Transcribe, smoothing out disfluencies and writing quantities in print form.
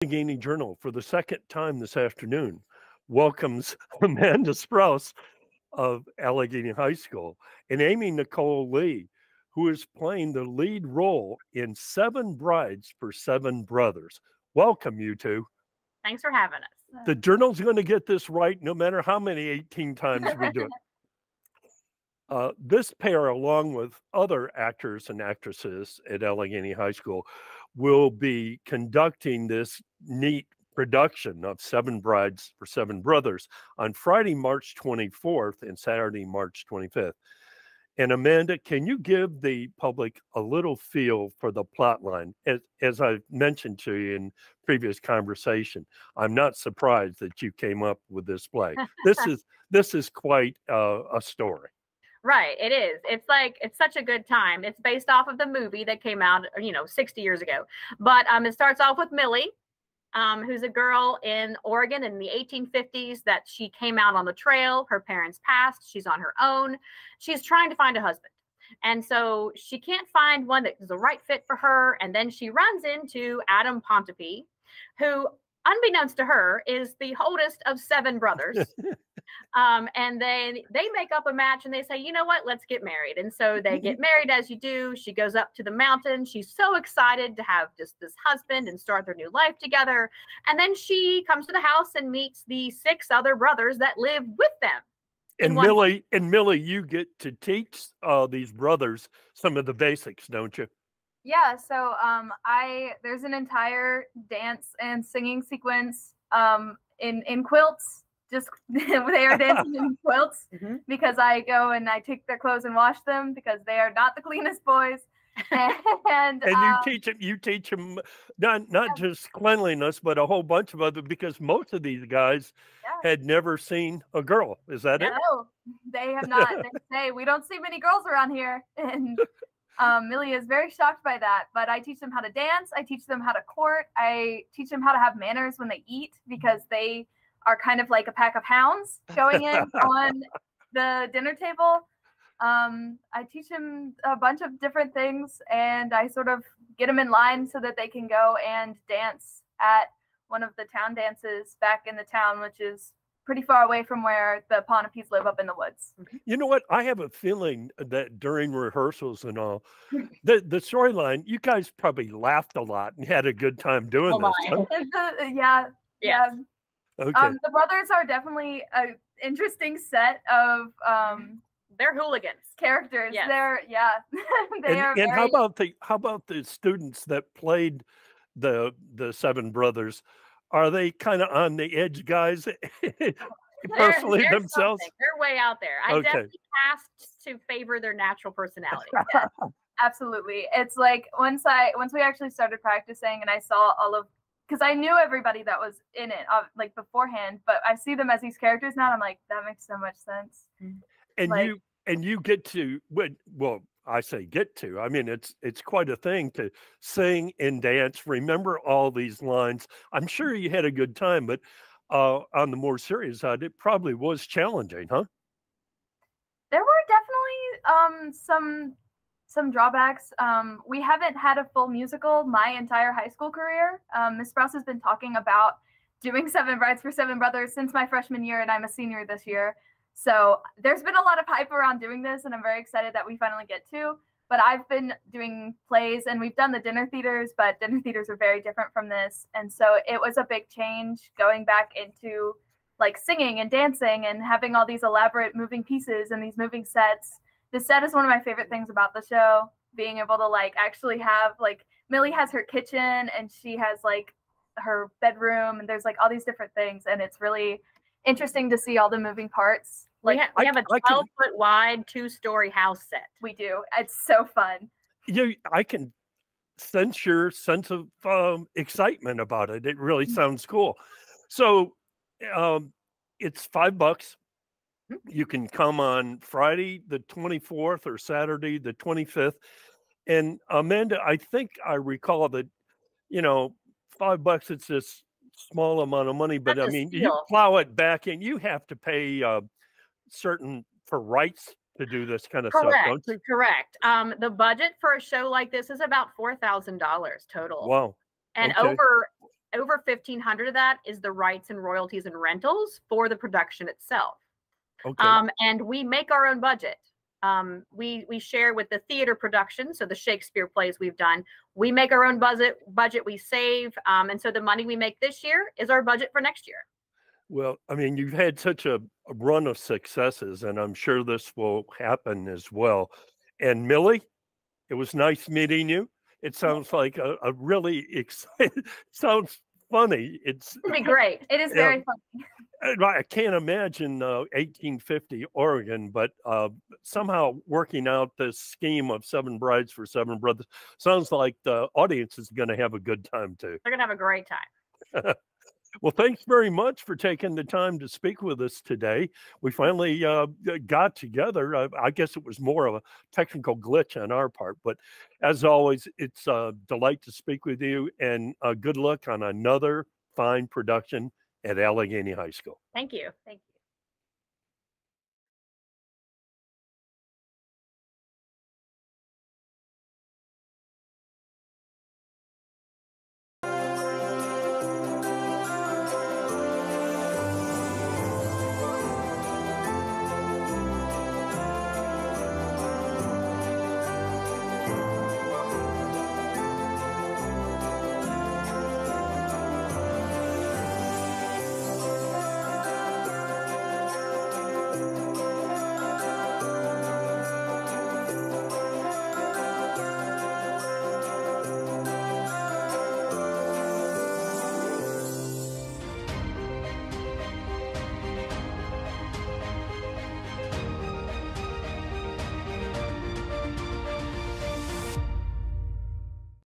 Allegheny Journal for the second time this afternoon welcomes Amanda Sprouse of Allegheny High School and AmyNicole Lee, who is playing the lead role in Seven Brides for Seven Brothers. Welcome, you two. Thanks for having us. The Journal's going to get this right no matter how many 18 times we do it. This pair, along with other actors and actresses at Allegheny High School, will be conducting this neat production of Seven Brides for Seven Brothers on Friday, March 24th and Saturday, March 25th. And Amanda, can you give the public a little feel for the plot line? As I mentioned to you in previous conversation, I'm not surprised that you came up with this play. This is quite a story. Right, it is. It's such a good time. It's based off of the movie that came out, 60 years ago. But it starts off with Millie, who's a girl in Oregon in the 1850s that she came out on the trail. Her parents passed. She's on her own. She's trying to find a husband. And so she can't find one that is the right fit for her. And then she runs into Adam Pontopy, who, unbeknownst to her, is the oldest of seven brothers. And then they make up a match and they say, you know what, let's get married. And so they get married as you do. She goes up to the mountain. She's so excited to have just this husband and start their new life together. And then she comes to the house and meets the six other brothers that live with them. And Millie, you get to teach these brothers some of the basics, don't you? Yeah, so there's an entire dance and singing sequence in quilts. Just they are dancing in quilts because I go and I take their clothes and wash them because they are not the cleanest boys. And you teach them not just cleanliness, but a whole bunch of other, because most of these guys had never seen a girl. Is that it? No, they have not. They say we don't see many girls around here, and Millie is very shocked by that. But I teach them how to dance. I teach them how to court. I teach them how to have manners when they eat, because they are kind of like a pack of hounds showing it on the dinner table. I teach them a bunch of different things, and I sort of get them in line so that they can go and dance at one of the town dances back in the town, which is pretty far away from where the Pontopys live up in the woods. You know what? I have a feeling that during rehearsals and all, the storyline, you guys probably laughed a lot and had a good time doing this. Huh? Yeah. Okay. The brothers are definitely an interesting set of they're hooligans characters. Yes. And how about the students that played the seven brothers? Are they kind of on the edge guys personally themselves? Something. They're way out there. I definitely cast to favor their natural personality. Yeah, absolutely. It's like once we actually started practicing and I saw all of, because I knew everybody that was in it like beforehand, but I see them as these characters now, and I'm like, that makes so much sense. And you get to, well, I say get to, I mean, it's quite a thing to sing and dance, remember all these lines. I'm sure you had a good time, but on the more serious side, it probably was challenging, huh? There were definitely some drawbacks. We haven't had a full musical my entire high school career. Miss Sprouse has been talking about doing Seven Brides for Seven Brothers since my freshman year, and I'm a senior this year. So there's been a lot of hype around doing this, and I'm very excited that we finally get to. But I've been doing plays, and we've done the dinner theaters, but dinner theaters are very different from this. And so it was a big change going back into like singing and dancing and having all these elaborate moving pieces and these moving sets. The set is one of my favorite things about the show, being able to like actually have like Millie has her kitchen and she has like her bedroom and there's like all these different things. And it's really interesting to see all the moving parts. Like we have a 12-foot wide 2-story house set. We do. It's so fun. I can sense your sense of excitement about it. It really sounds cool. So it's $5. You can come on Friday the 24th or Saturday the 25th. And Amanda, I think I recall that, $5, it's this small amount of money, but I mean, you plow it back in, you have to pay certain for rights to do this kind of stuff, don't you? Correct. The budget for a show like this is about $4,000 total. Wow. And over over 1,500 of that is the rights and royalties and rentals for the production itself. Okay. And we make our own budget. We share with the theater production, so the Shakespeare plays we've done. We make our own budget. We save, and so the money we make this year is our budget for next year. Well, I mean, you've had such a run of successes, and I'm sure this will happen as well. And Millie, it was nice meeting you. It sounds like a really exciting, sounds funny. It'd be great. It is very funny. I can't imagine 1850 Oregon, but somehow working out this scheme of 7 brides for 7 brothers sounds like the audience is going to have a good time too. They're going to have a great time. Well, thanks very much for taking the time to speak with us today. We finally got together. I guess it was more of a technical glitch on our part, but as always, it's a delight to speak with you, and good luck on another fine production at Allegheny High School. Thank you. Thank you.